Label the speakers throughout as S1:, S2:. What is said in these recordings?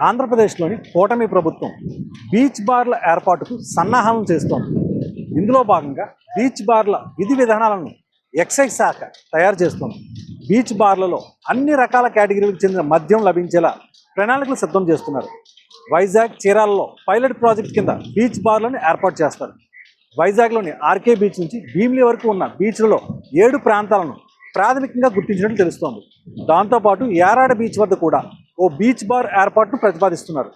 S1: ఆంధ్రప్రదేశ్లోని కూటమి ప్రభుత్వం బీచ్ బార్ల ఏర్పాటుకు సన్నాహాలను చేస్తోంది. ఇందులో భాగంగా బీచ్ బార్ల విధి విధానాలను ఎక్సైజ్ శాఖ తయారు చేస్తోంది. బీచ్ బార్లలో అన్ని రకాల కేటగిరీలకు చెందిన మద్యం లభించేలా ప్రణాళికలు సిద్ధం చేస్తున్నారు. వైజాగ్, చీరాలలో పైలట్ ప్రాజెక్ట్ కింద బీచ్ బార్లను ఏర్పాటు చేస్తారు. వైజాగ్లోని ఆర్కే బీచ్ నుంచి భీమిలి వరకు ఉన్న బీచ్లలో 7 ప్రాంతాలను ప్రాథమికంగా గుర్తించినట్లు తెలుస్తోంది. దాంతోపాటు యారాడ బీచ్ వద్ద కూడా ఓ బీచ్ బార్ ఏర్పాటును ప్రతిపాదిస్తున్నారు.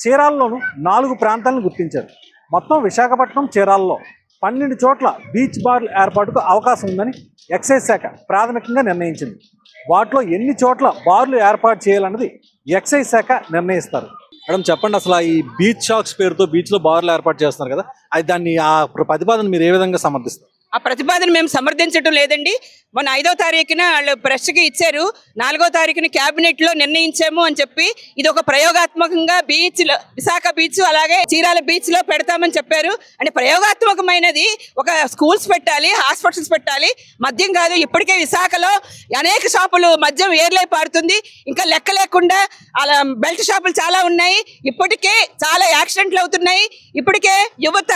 S1: చీరాలలోనూ 4 ప్రాంతాలను గుర్తించారు. మొత్తం విశాఖపట్నం, చీరాలలో 12 చోట్ల బీచ్ బార్ల ఏర్పాటుకు అవకాశం ఉందని ఎక్సైజ్ శాఖ ప్రాథమికంగా నిర్ణయించింది. వాటిలో ఎన్ని చోట్ల బార్లు ఏర్పాటు చేయాలన్నది ఎక్సైజ్ శాఖ నిర్ణయిస్తారు. మేడం చెప్పండి, అసలు ఈ బీచ్ షాక్స్ పేరుతో బీచ్లో బార్లు ఏర్పాటు చేస్తున్నారు కదా, అది దాన్ని ఆ ప్రతిపాదన మీరు ఏ విధంగా సమర్థిస్తారు?
S2: ఆ ప్రతిపాదన మేము సమర్థించడం లేదండి. మొన్న 5వ తారీఖున వాళ్ళు ప్రెస్కి ఇచ్చారు, 4వ తారీఖున క్యాబినెట్లో నిర్ణయించాము అని చెప్పి ఇది ఒక ప్రయోగాత్మకంగా బీచ్లో, విశాఖ బీచ్ అలాగే చీరాల బీచ్లో పెడతామని చెప్పారు. అంటే ప్రయోగాత్మకమైనది ఒక స్కూల్స్ పెట్టాలి, హాస్పిటల్స్ పెట్టాలి, మద్యం కాదు. ఇప్పటికే విశాఖలో అనేక షాపులు మద్యం ఏర్లై పారుతుంది, ఇంకా లెక్క లేకుండా అలా బెల్ట్ షాపులు చాలా ఉన్నాయి. ఇప్పటికే చాలా యాక్సిడెంట్లు అవుతున్నాయి. ఇప్పటికే యువత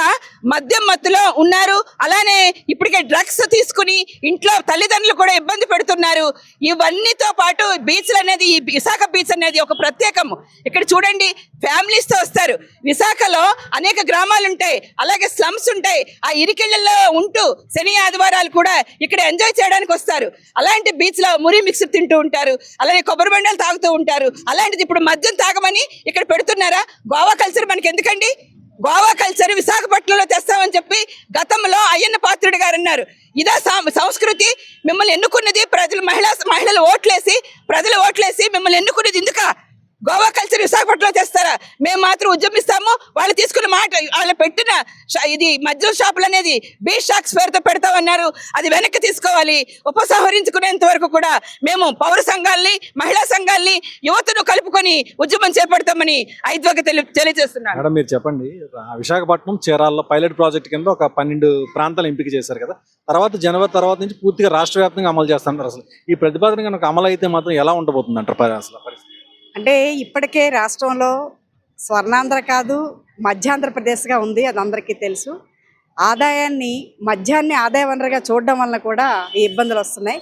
S2: మద్యం మత్తులో ఉన్నారు. అలానే ఇప్పటికే డ్రగ్స్ తీసుకుని ఇంట్లో తల్లిదండ్రులు కూడా ఇబ్బంది పెడుతున్నారు. ఇవన్నీతో పాటు బీచ్లు అనేది, ఈ విశాఖ బీచ్ అనేది ఒక ప్రత్యేకము. ఇక్కడ చూడండి, ఫ్యామిలీస్తో వస్తారు. విశాఖలో అనేక గ్రామాలు ఉంటాయి, అలాగే స్లమ్స్ ఉంటాయి. ఆ ఇరికిళ్ళల్లో ఉంటూ శని ఆదివారాలు కూడా ఇక్కడ ఎంజాయ్ చేయడానికి వస్తారు. అలాంటి బీచ్లో మురి మిక్స్ తింటూ ఉంటారు, అలాగే కొబ్బరి బండలు తాగుతూ ఉంటారు. అలాంటిది ఇప్పుడు మద్యం తాగమని ఇక్కడ పెడుతున్నారా? గోవా కల్చర్ మనకి ఎందుకండి? గోవా కల్చర్ విశాఖపట్నంలో తెస్తామని చెప్పి గతంలో అయ్యన్న పాత్రుడు గారు అన్నారు. ఇదా సంస్కృతి? మిమ్మల్ని ఎన్నుకున్నది ప్రజలు, మహిళలు ఓట్లేసి మిమ్మల్ని ఎన్నుకున్నది ఎందుక? గోవా కల్చర్ విశాఖపట్నంలో తెస్తారా? మేము మాత్రం ఉద్యమిస్తాము. వాళ్ళు తీసుకున్న మాట, వాళ్ళు పెట్టిన ఇది మద్యం షాపులు అనేది బీచ్ షాక్స్ పేరుతో పెడతామన్నారు. అది వెనక్కి తీసుకోవాలి. ఉపసంహరించుకునేంత వరకు కూడా మేము పౌర సంఘాలని, మహిళా సంఘాలని, యువతను కలుపుకొని ఉద్యమం చేపడతామని ఐద్వగా తెలియజేస్తున్నాను.
S1: మేడం మీరు చెప్పండి, విశాఖపట్నం, చీరాలలో పైలట్ ప్రాజెక్ట్ కింద ఒక 12 ప్రాంతాలు ఎంపిక చేశారు కదా, జనవరి తర్వాత నుంచి పూర్తిగా రాష్ట్ర వ్యాప్తంగా అమలు చేస్తున్నారు. అసలు ఈ ప్రతిపాదన కనుక అమలు అయితే మాత్రం ఎలా ఉండబోతుంది అంటారు? అసలు పరిస్థితి
S3: అంటే ఇప్పటికే రాష్ట్రంలో స్వర్ణాంధ్ర కాదు, మధ్యాంధ్రప్రదేశ్గా ఉంది, అది అందరికీ తెలుసు. మద్యాన్ని ఆదాయ వనరుగా చూడడం వలన కూడా ఈ ఇబ్బందులు వస్తున్నాయి.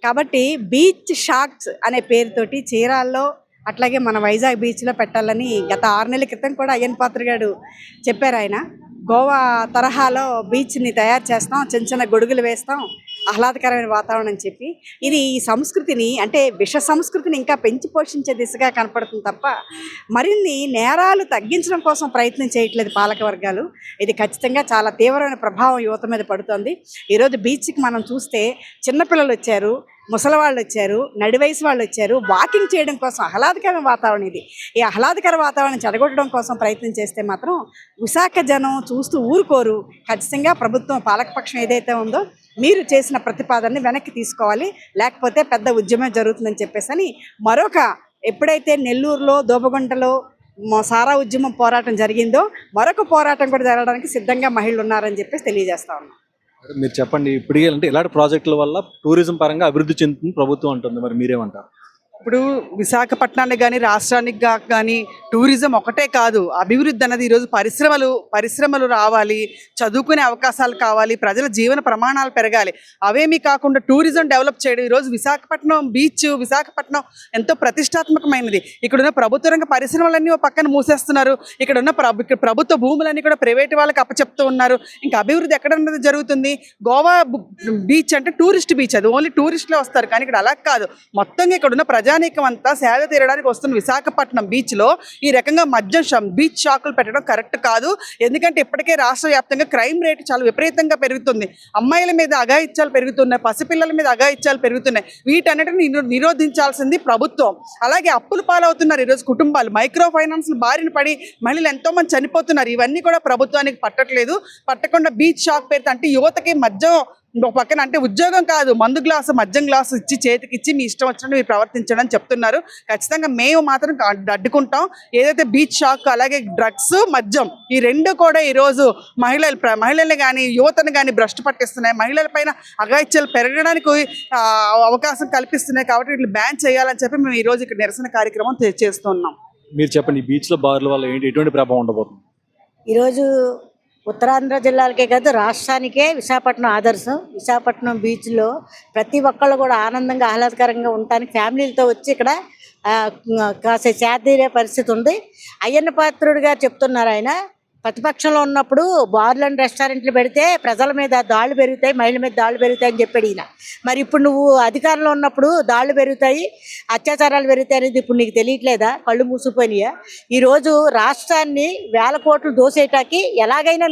S3: కాబట్టి బీచ్ షాక్స్ అనే పేరుతోటి చీరాల్లో అట్లాగే మన వైజాగ్ బీచ్లో పెట్టాలని గత 6 నెలల క్రితం కూడా అయ్యన్ పాత్ర గారు చెప్పారు. ఆయన గోవా తరహాలో బీచ్ని తయారు చేస్తాం, చిన్న చిన్న గొడుగులు వేస్తాం, ఆహ్లాదకరమైన వాతావరణం అని చెప్పి ఇది ఈ సంస్కృతిని, అంటే విష సంస్కృతిని ఇంకా పెంచి పోషించే దిశగా కనపడుతుంది తప్ప మరిన్ని నేరాలు తగ్గించడం కోసం ప్రయత్నం చేయట్లేదు పాలక వర్గాలు. ఇది ఖచ్చితంగా చాలా తీవ్రమైన ప్రభావం యువత మీద పడుతుంది. ఈరోజు బీచ్కి మనం చూస్తే చిన్నపిల్లలు వచ్చారు, ముసలి వాళ్ళు వచ్చారు, నడి వయసు వాళ్ళు వచ్చారు, వాకింగ్ చేయడం కోసం. ఆహ్లాదకరమైన వాతావరణం ఇది. ఈ ఆహ్లాదకర వాతావరణం చెడగొట్టడం కోసం ప్రయత్నం చేస్తే మాత్రం విశాఖ జనం చూస్తూ ఊరుకోరు. ఖచ్చితంగా ప్రభుత్వం, పాలకపక్షం ఏదైతే ఉందో మీరు చేసిన ప్రతిపాదనని వెనక్కి తీసుకోవాలి, లేకపోతే పెద్ద ఉద్యమం జరుగుతుందని చెప్పేసి ఎప్పుడైతే నెల్లూరులో, దోబగుంటలో సారా ఉద్యమం పోరాటం జరిగిందో మరొక పోరాటం కూడా జరగడానికి సిద్ధంగా మహిళలు ఉన్నారని చెప్పేసి తెలియజేస్తా ఉన్నాం.
S1: మీరు చెప్పండి, ఇప్పటికే అంటే ఇలాంటి ప్రాజెక్టుల వల్ల టూరిజం పరంగా అభివృద్ధి చెందుతుంది ప్రభుత్వం అంటుంది, మరి మీరేమంటారు?
S4: ఇప్పుడు విశాఖపట్నానికి కానీ రాష్ట్రానికి కానీ టూరిజం ఒకటే కాదు, అభివృద్ధి అన్నది ఈరోజు పరిశ్రమలు రావాలి, చదువుకునే అవకాశాలు కావాలి, ప్రజల జీవన ప్రమాణాలు పెరగాలి. అవేమీ కాకుండా టూరిజం డెవలప్ చేయడం. ఈరోజు విశాఖపట్నం బీచ్, విశాఖపట్నం ఎంతో ప్రతిష్టాత్మకమైనది. ఇక్కడున్న ప్రభుత్వ రంగ పరిశ్రమలన్నీ ఒక పక్కన మూసేస్తున్నారు. ఇక్కడున్న ప్రభుత్వ భూములన్నీ కూడా ప్రైవేట్ వాళ్ళకి అప్పచెప్తూ ఉన్నారు. ఇంకా అభివృద్ధి ఎక్కడ జరుగుతుంది? గోవా బీచ్ అంటే టూరిస్ట్ బీచ్, అది ఓన్లీ టూరిస్టులే వస్తారు. కానీ ఇక్కడ అలా కాదు, మొత్తంగా ఇక్కడున్న ప్రజానీకం అంతా సేద తీరడానికి వస్తున్న విశాఖపట్నం బీచ్లో ఈ రకంగా మద్యం బీచ్ షాకులు పెట్టడం కరెక్ట్ కాదు. ఎందుకంటే ఇప్పటికే రాష్ట్ర వ్యాప్తంగా క్రైమ్ రేటు చాలా విపరీతంగా పెరుగుతుంది. అమ్మాయిల మీద అఘాయిత్యాలు పెరుగుతున్నాయి, పసిపిల్లల మీద అఘాయిత్యాలు పెరుగుతున్నాయి. వీటన్నిటిని నిరోధించాల్సింది ప్రభుత్వం. అలాగే అప్పులు పాలవుతున్నారు ఈరోజు కుటుంబాలు, మైక్రో ఫైనాన్స్లు బారిన పడి మహిళలు ఎంతోమంది చనిపోతున్నారు. ఇవన్నీ కూడా ప్రభుత్వానికి పట్టట్లేదు. పట్టకుండా బీచ్ షాక్ పేరుతో అంటే యువతకి మద్యం ఒక పక్కన, అంటే ఉద్యోగం కాదు, మందు గ్లాసు, మద్యం గ్లాసు ఇచ్చి చేతికిచ్చి మీ ఇష్టం వచ్చినట్టు మీరు ప్రవర్తించడం చెప్తున్నారు. ఖచ్చితంగా మేము మాత్రం అడ్డుకుంటాం. ఏదైతే బీచ్ షాక్, అలాగే డ్రగ్స్, మద్యం, ఈ రెండు కూడా ఈరోజు మహిళల్ని కానీ యువతను కానీ భ్రష్టు పట్టిస్తున్నాయి. మహిళల పైన అఘాయిత్యాలు పెరగడానికి అవకాశం కల్పిస్తున్నాయి. కాబట్టి వీటిని బ్యాన్ చేయాలని చెప్పి మేము ఈరోజు ఇక్కడ నిరసన కార్యక్రమం చేస్తున్నాం.
S1: మీరు చెప్పండి, ఈ బీచ్లో బార్ల వల్ల ఎటువంటి ప్రభావం ఉండబోతుంది?
S5: ఈరోజు ఉత్తరాంధ్ర జిల్లాలకే కాదు రాష్ట్రానికే విశాఖపట్నం ఆదర్శం. విశాఖపట్నం బీచ్లో ప్రతి ఒక్కళ్ళు కూడా ఆనందంగా ఆహ్లాదకరంగా ఉండటానికి ఫ్యామిలీలతో వచ్చి ఇక్కడ కాసే సేద పరిస్థితి ఉంది. అయ్యన్న పాత్రుడు గారు చెప్తున్నారు, ఆయన ప్రతిపక్షంలో ఉన్నప్పుడు బార్లు అండ్ రెస్టారెంట్లు పెడితే ప్రజల మీద దాడులు పెరుగుతాయి, మహిళల మీద దాడులు పెరుగుతాయి అని చెప్పాడు ఈయన. మరి ఇప్పుడు నువ్వు అధికారంలో ఉన్నప్పుడు దాడులు పెరుగుతాయి, అత్యాచారాలు పెరుగుతాయి అనేది ఇప్పుడు నీకు తెలియట్లేదా? కళ్ళు మూసిపోయినాయా? ఈరోజు రాష్ట్రాన్ని వేల కోట్లు దోసేటానికి ఎలాగైనా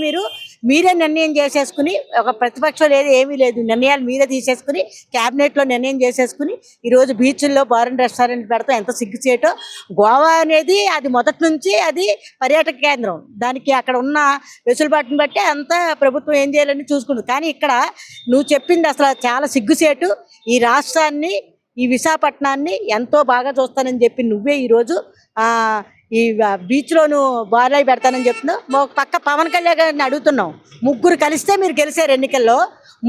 S5: మీరే నిర్ణయం చేసేసుకుని, ఒక ప్రతిపక్షం లేదు ఏమీ లేదు, నిర్ణయాలు మీరే తీసేసుకుని క్యాబినెట్లో నిర్ణయం చేసేసుకుని ఈరోజు బీచ్ల్లో బార్ అండ్ రెస్టారెంట్ పెడతాం. ఎంత సిగ్గుచేటో. గోవా అనేది అది మొదటి నుంచి అది పర్యాటక కేంద్రం, దానికి అక్కడ ఉన్న వెసులుబాటుని బట్టి అంతా ప్రభుత్వం ఏం చేయాలని చూసుకుంటుంది. కానీ ఇక్కడ నువ్వు చెప్పింది అసలు చాలా సిగ్గుచేటు. ఈ రాష్ట్రాన్ని, ఈ విశాఖపట్నాన్ని ఎంతో బాగా చూస్తానని చెప్పి నువ్వే ఈరోజు ఈ బీచ్లో నువ్వు బార్లై పెడతానని చెప్తున్నావు. ఒక పక్క పవన్ కళ్యాణ్ గారిని అడుగుతున్నావు, ముగ్గురు కలిస్తే మీరు గెలిచారు ఎన్నికల్లో,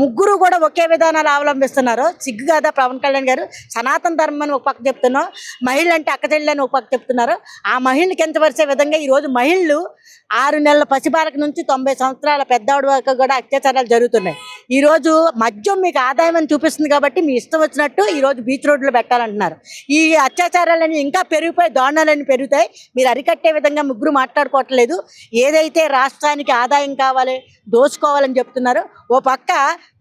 S5: ముగ్గురు కూడా ఒకే విధానాలు అవలంబిస్తున్నారు. సిగ్గు కదా పవన్ కళ్యాణ్ గారు? సనాతన ధర్మం అని ఒక పక్క చెప్తున్నావు, మహిళలు అంటే అక్క చెల్లెలని ఒక పక్క చెప్తున్నారు. ఆ మహిళకి ఎంత పరిచే విధంగా ఈరోజు మహిళలు 6 నెలల పసిబాలక నుంచి 90 సంవత్సరాల పెద్దవాడి వరకు కూడా అత్యాచారాలు జరుగుతున్నాయి. ఈరోజు మద్యం మీకు ఆదాయం అని చూపిస్తుంది కాబట్టి మీ ఇష్టం వచ్చినట్టు ఈరోజు బీచ్ రోడ్లో పెట్టాలంటున్నారు. ఈ అత్యాచారాలని ఇంకా పెరిగిపోయి దారుణాలని పెరుగుతాయి. మీరు అరికట్టే విధంగా ముగ్గురు మాట్లాడుకోవట్లేదు. ఏదైతే రాష్ట్రానికి ఆదాయం కావాలి, దోచుకోవాలని చెప్తున్నారు. ఓ పక్క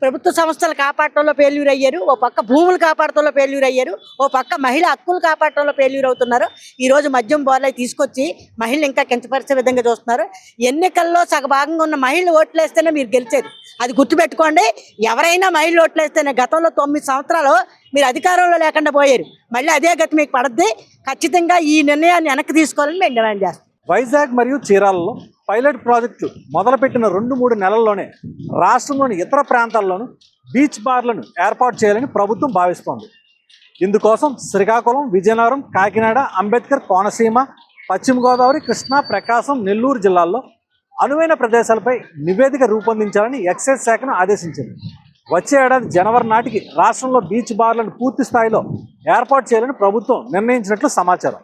S5: ప్రభుత్వ సంస్థలు కాపాడటంలో ఫెయిల్యూర్ అయ్యారు, ఓ పక్క భూములు కాపాడటంలో ఫెయిల్యూర్ అయ్యారు, ఓ పక్క మహిళ హక్కులు కాపాడటంలో ఫెయిల్యూర్ అవుతున్నారు. ఈరోజు మద్యం బార్లై తీసుకొచ్చి మహిళలు ఇంకా కించపరిచే విధంగా చూస్తున్నారు. ఎన్నికల్లో సగభాగంగా ఉన్న మహిళలు ఓట్లేస్తేనే మీరు గెలిచేది, అది గుర్తుపెట్టుకోండి. ఎవరైనా మహిళలు ఓట్లేస్తేనే. గతంలో 9 సంవత్సరాలు మీరు అధికారంలో లేకుండా పోయారు, మళ్ళీ అదే గతి మీకు పడద్ది. ఖచ్చితంగా ఈ నిర్ణయాన్ని వెనక్కి తీసుకోవాలని మేము డిమాండ్ చేస్తాం.
S1: వైజాగ్ మరియు చీరాలలో పైలట్ ప్రాజెక్టు మొదలుపెట్టిన 2-3 నెలల్లోనే రాష్ట్రంలోని ఇతర ప్రాంతాల్లోనూ బీచ్ బార్లను ఏర్పాటు చేయాలని ప్రభుత్వం భావిస్తోంది. ఇందుకోసం శ్రీకాకుళం, విజయనగరం, కాకినాడ, అంబేద్కర్ కోనసీమ, పశ్చిమ గోదావరి, కృష్ణా, ప్రకాశం, నెల్లూరు జిల్లాల్లో అనువైన ప్రదేశాలపై నివేదిక రూపొందించాలని ఎక్సైజ్ శాఖను ఆదేశించింది. వచ్చే ఏడాది జనవరి నాటికి రాష్ట్రంలో బీచ్ బార్లను పూర్తి స్థాయిలో ఏర్పాటు చేయాలని ప్రభుత్వం నిర్ణయించినట్లు సమాచారం.